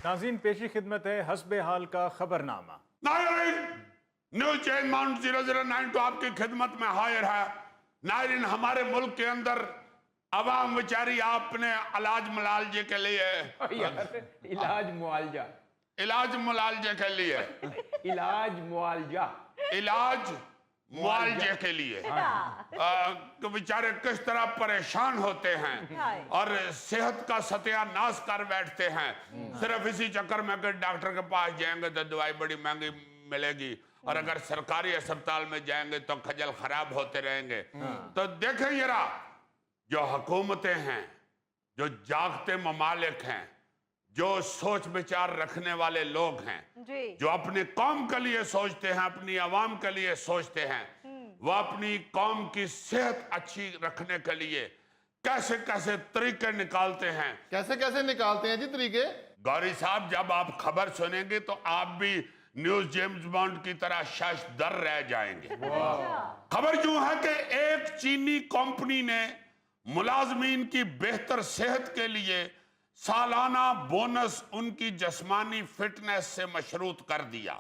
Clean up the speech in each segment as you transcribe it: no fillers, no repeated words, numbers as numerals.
नाज़रीन, पेशी खिदमत है हस्बे हाल का खबरनामा। न्यूज चेंज माउंट 009 तो आपकी खिदमत में हाजिर है। नाज़रीन, हमारे मुल्क के अंदर अवाम बेचारी आपने इलाज मुआलजे के लिए इलाज मुआलजा इलाज मुआलजे के लिए इलाज मुआलजा इलाज मुआलजे के लिए तो बेचारे किस तरह परेशान होते हैं और सेहत का सत्यानाश कर बैठते हैं सिर्फ इसी चक्कर में कि डॉक्टर के पास जाएंगे तो दवाई बड़ी महंगी मिलेगी और अगर सरकारी अस्पताल में जाएंगे तो खजल खराब होते रहेंगे। तो देखें जरा, जो हुकूमतें हैं, जो जागते ममालिक हैं, जो सोच विचार रखने वाले लोग हैं, जो अपने कौम के लिए सोचते हैं, अपनी आवाम के लिए सोचते हैं, वो अपनी कौम की सेहत अच्छी रखने के लिए कैसे कैसे तरीके निकालते हैं। कैसे कैसे निकालते हैं जी तरीके? गौरी साहब, जब आप खबर सुनेंगे तो आप भी न्यूज जेम्स बॉन्ड की तरह शशदर रह जाएंगे। खबर यूं है कि एक चीनी कंपनी ने मुलाजमीन की बेहतर सेहत के लिए सालाना बोनस उनकी जिस्मानी फिटनेस से मशरूत कर दिया।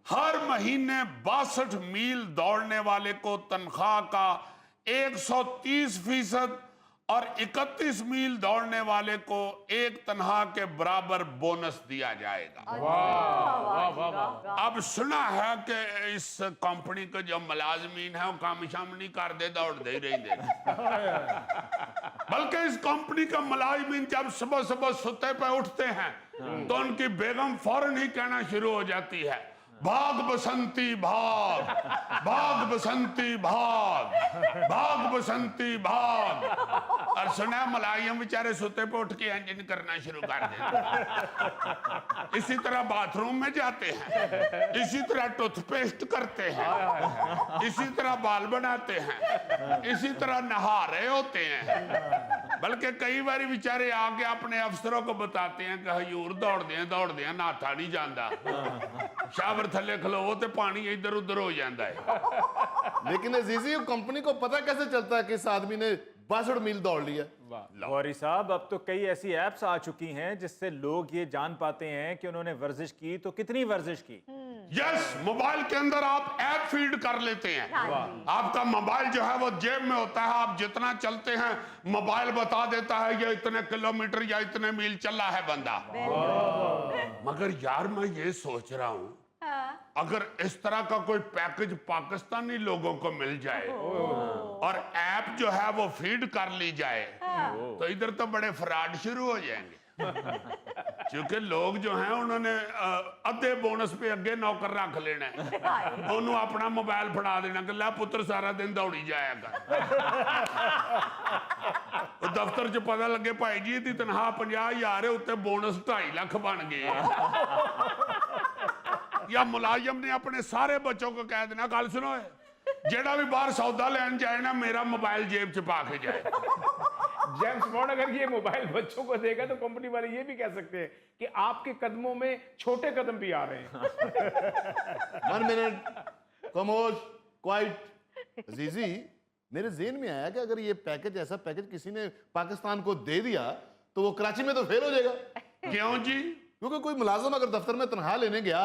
हर महीने 62 मील दौड़ने वाले को तनख्वाह का 130% और 31 मील दौड़ने वाले को एक तनख्वाह के बराबर बोनस दिया जाएगा। अब सुना है कि इस कंपनी के जो मुलाजमीन है वो काम शाम नहीं कर दे, दौड़ दे ही रहेंगे। बल्कि इस कंपनी का मुलाजमीन जब सुबह सुबह सुते पे उठते हैं तो उनकी बेगम फौरन ही कहना शुरू हो जाती है, भाग बसंती भाग, भाग बसंती भाग, भाग बसंती भाग। और सुना मुलायम बेचारे सोते पे उठ के इंजन करना शुरू कर देते। इसी तरह बाथरूम में जाते हैं, इसी तरह टूथपेस्ट करते हैं, इसी तरह बाल बनाते हैं, इसी तरह नहा रहे होते हैं। बल्कि कई बार बेचारे आके अपने अफसरों को बताते हैं कि हजूर दौड़ दें नाथा नहीं जाता, शावर थले खलोवो तो पानी इधर उधर हो जाता है। लेकिन अजीजी, कंपनी को पता कैसे चलता है कि इस आदमी ने 62 मील दौड़ लिया? गौरी साहब, अब तो कई ऐसी ऐप्स आ चुकी हैं जिससे लोग ये जान पाते हैं कि उन्होंने वर्जिश की तो कितनी वर्जिश की। यस, मोबाइल के अंदर आप ऐप फीड कर लेते हैं। आपका मोबाइल जो है वो जेब में होता है, आप जितना चलते हैं मोबाइल बता देता है ये इतने किलोमीटर या इतने मील चला है बंदा। मगर यार, मैं ये सोच रहा हूं अगर इस तरह का कोई पैकेज पाकिस्तानी लोगों को मिल जाए और ऐप जो है वो फीड कर ली जाए तो इधर तो बड़े फ्रॉड शुरू हो जाएंगे। क्योंकि लोग जो हैं उन्होंने अद्धे बोनस पे अगे नौकर रख लेना है, उन्होंने अपना मोबाइल फड़ा देना कि ला पुत्र सारा दिन दौड़ी जाएगा। दफ्तर च पता लगे भाई जी दी तनख्वाह 50,000 है, उत्ते बोनस 2.5 लाख बन गए। या मुलाजिम ने अपने सारे बच्चों को कह देना, गल सुनो, जेड़ा भी बाहर सौदा लेन जाए ना मेरा मोबाइल जेब च पा के जाए। जेम्स बॉन्ड अगर ये मोबाइल बच्चों को देगा तो कंपनी वाले ये भी कह सकते हैं कि आपके कदमों में छोटे कदम भी आ रहे हैं। 1 मिनट, खामोश, क्वाइट। अजीजी, मेरे ज़हन में आया कि अगर ये पैकेज, ऐसा पैकेज किसी ने पाकिस्तान को दे दिया तो वो कराची में तो फेल हो जाएगा। क्यों जी? क्योंकि कोई मुलाजिम अगर दफ्तर में तनख्वाह लेने गया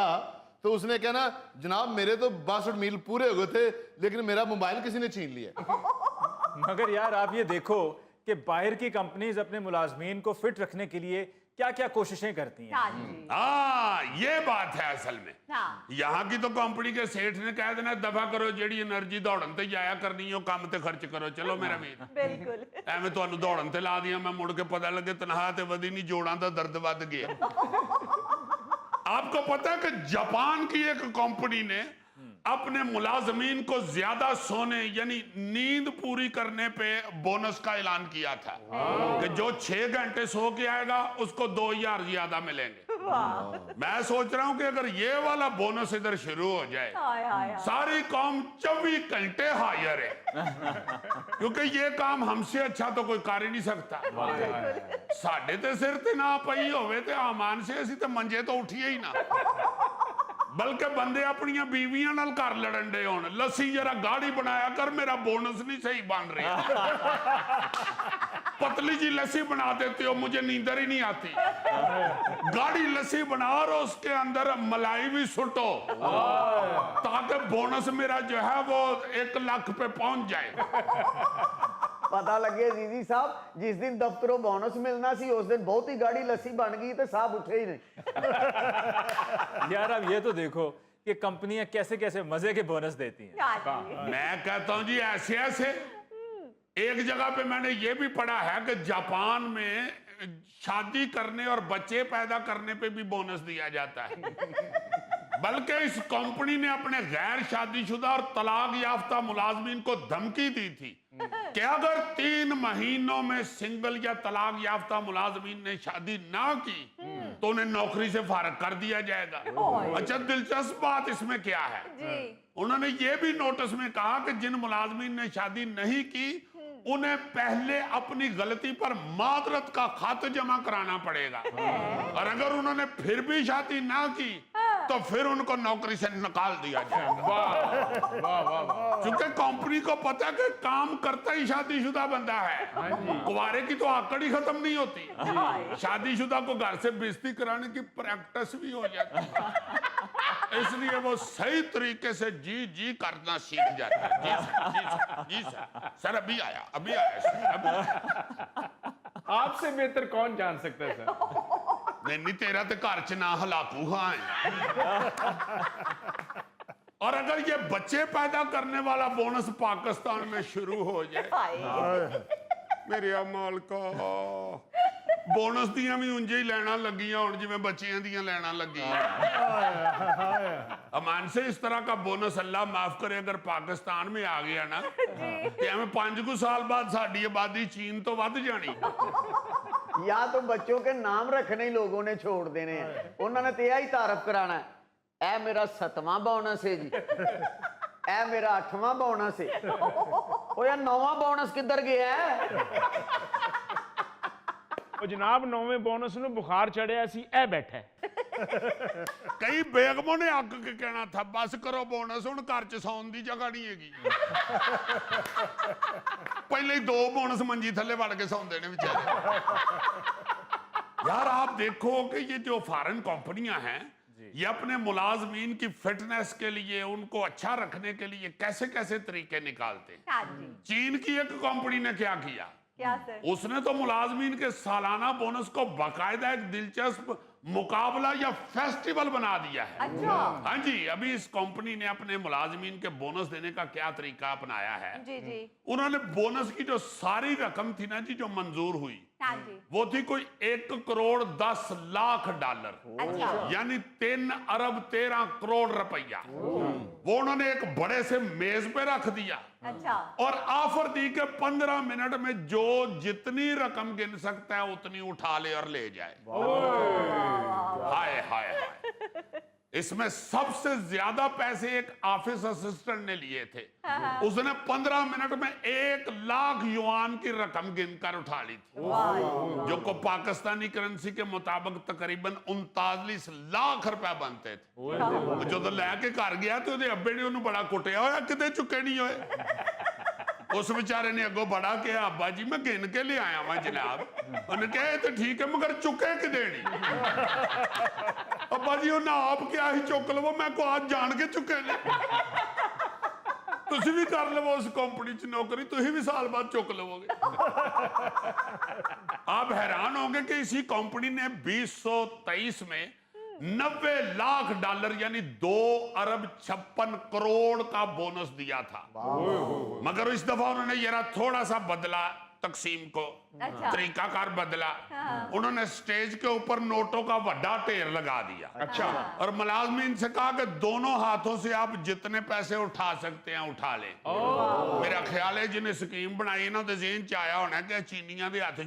तो उसने कहना, जनाब मेरे तो 62 मील पूरे हो गए थे लेकिन मेरा मोबाइल किसी ने छीन लिया। मगर यार, आप ये देखो कि बाहर की कंपनीज अपने मुलाजमीन को फिट रखने के लिए क्या क्या कोशिशें करती हैं। ये बात है असल में। यहाँ की तो कंपनी के सेठ ने कह देना, दफा करो जेडी एनर्जी दौड़न ते जाया करनी हो, काम ते खर्च करो, चलो मेरा वीर। बिल्कुल। एवं तुहानू दौड़न ते ला दिया, मैं मुड़ के पता लगे तनख्वाह ते वधी नहीं, जोड़ां दा दर्द वध गया। आपको पता है कि जापान की एक कंपनी ने अपने मुलाजमीन को ज्यादा सोने यानी नींद पूरी करने पे बोनस का ऐलान किया था कि जो 6 घंटे सो के आएगा उसको 2,000 ज्यादा मिलेंगे। मैं सोच रहा हूं कि अगर ये वाला बोनस इधर शुरू हो जाए, सारी कौम 24 घंटे हाजिर है, क्योंकि ये काम हमसे अच्छा तो कोई कर ही नहीं सकता। साडे ते सिर ते ना पई होवे ते आमान से असी ते मंजे तो उठिए ही ना। बल्कि बंदे अपनी बीवियां नाल घर लड़न डे होण, लस्सी जरा गाढ़ी बनाया कर, मेरा बोनस नहीं सही बन रहा। पतली जी लस्सी बना देते हो, मुझे नींदर ही नहीं आती। गाढ़ी लस्सी बना और उसके अंदर मलाई भी सुटो, ताकि बोनस मेरा जो है वो 1 लाख पे पहुंच जाए। पता लगे जीजी साहब, जिस दिन दफ्तरों बोनस मिलना सी उस दिन बहुत ही गाड़ी लस्सी बन गई तो साहब उठे ही नहीं। यार अब ये तो देखो कि कंपनियां कैसे कैसे मजे के बोनस देती हैं। मैं कहता हूं जी ऐसे ऐसे एक जगह पे मैंने ये भी पढ़ा है कि जापान में शादी करने और बच्चे पैदा करने पे भी बोनस दिया जाता है। बल्कि इस कंपनी ने अपने गैर शादीशुदा और तलाक याफ्ता मुलाजमीन को धमकी दी थी कि अगर 3 महीनों में सिंगल या तलाक याफ्ता मुलाजमीन ने शादी ना की तो उन्हें नौकरी से फारग कर दिया जाएगा। अच्छा, दिलचस्प बात इसमें क्या है, उन्होंने ये भी नोटिस में कहा कि जिन मुलाजमीन ने शादी नहीं की उन्हें पहले अपनी गलती पर मादरत का खत जमा कराना पड़ेगा, और अगर उन्होंने फिर भी शादी ना की तो फिर उनको नौकरी से निकाल दिया जाएगा। क्योंकि कंपनी को पता है कि काम करता ही शादीशुदा बंदा है, कुंवारे की तो आकड़ ही खत्म नहीं होती, शादीशुदा को घर से बेइज्जती कराने की प्रैक्टिस भी हो जाती है, इसलिए वो सही तरीके से जी जी करना सीख जाता है। जी सर, जी सर, जी सर, सर अभी आया सर, अभी आया। आपसे बेहतर कौन जान सकता है सर? नहीं तेरा तो घर च ना हलाकू हाँ है। और अगर ये बच्चे पैदा करने वाला बोनस पाकिस्तान में शुरू हो जाए, मेरे मालका बोनस दियां भी उंजे ही लैना लगियां हुण जिवें बच्चियां दियां लैना लगियां। अमान से इस तरह का बोनस अल्लाह माफ करे अगर पाकिस्तान में आ गया ना तो एवं 5 साल बाद साडी आबादी चीन तो वध जानी। या तो बच्चों के नाम रखने ही लोगों ने छोड़ देने हैं, उन्होंने तो यही तारफ कराना है, ए मेरा 7वां बोनस है जी, ए मेरा 8वां बोनस है, ओ यार 9वां बोनस किधर गया है? ਉਹ ਜਨਾਬ 9ਵੇਂ ਬੋਨਸ ਨੂੰ ਬੁਖਾਰ ਚੜਿਆ ਸੀ, ਇਹ ਬੈਠਾ कई बेगमों ने अग के कहना था बस करो बोनस, हुण घर च सौन दी जगह नहीं हैगी। पहले ही 2 बोनस मंजी थल्ले वड़ के सौंदे ने बेचारे। यार आप देखो कि ये जो फॉरेन कंपनियां हैं ये अपने मुलाजमीन की फिटनेस के लिए, उनको अच्छा रखने के लिए कैसे कैसे तरीके निकालते हैं। चीन की एक कंपनी ने क्या किया, सर? उसने तो मुलाजमीन के सालाना बोनस को बाकायदा एक दिलचस्प मुकाबला या फेस्टिवल बना दिया है। अच्छा। हाँ जी, अभी इस कंपनी ने अपने मुलाजमीन के बोनस देने का क्या तरीका अपनाया है, जी जी। उन्होंने बोनस की जो सारी रकम थी ना जी जो मंजूर हुई, हाँ जी। वो थी कोई 1,10,00,000 डॉलर, अच्छा। यानी 3 अरब 13 करोड़ रुपया। वो उन्होंने एक बड़े से मेज पे रख दिया अच्छा। और ऑफर दी कि 15 मिनट में जो जितनी रकम गिन सकता है उतनी उठा ले और ले जाए। हाय हाय हाय। इसमें सबसे ज्यादा पैसे एक ऑफिस असिस्टेंट ने लिए थे, उसने 15 मिनट में 1 लाख युआन की रकम गिनकर उठा ली थी, जो को पाकिस्तानी करेंसी के मुताबिक तकरीबन 39 लाख रुपए बनते थे। जो तो लैके घर गया तो अब्बे ने उन्होंने बड़ा कुटिया होया, किते चुके नहीं होए। उस बेचारे ने अगो बड़ा कहा, अब्बा जी मैं गिन के ले आया वहां जनाब। उन्हें कहा तो ठीक है मगर चुके कि देनी। अब्बा जी उन्हें आप क्या ही चुक लवो, मैं को आज जान के चुके ने। तुसी भी कर लवो उस कंपनी च नौकरी, तुसी भी साल बाद चुक लवोगे। आप हैरान होंगे कि इसी कंपनी ने 2023 में 90 लाख डॉलर यानी 2 अरब 56 करोड़ का बोनस दिया था। मगर इस दफा उन्होंने जरा थोड़ा सा बदला तकसीम को, अच्छा। तरीकाकार बदला। उन्होंने स्टेज के ऊपर नोटों का बड़ा ढेर लगा दिया। अच्छा। और मुलाजमीन से कहा कि दोनों हाथों से आप जितने पैसे उठा सकते हैं उठा लें। मेरा ख्याल है जिन्हें स्कीम बनाई ना तो ज़हन च आया होना कि चीनियां दे हाथ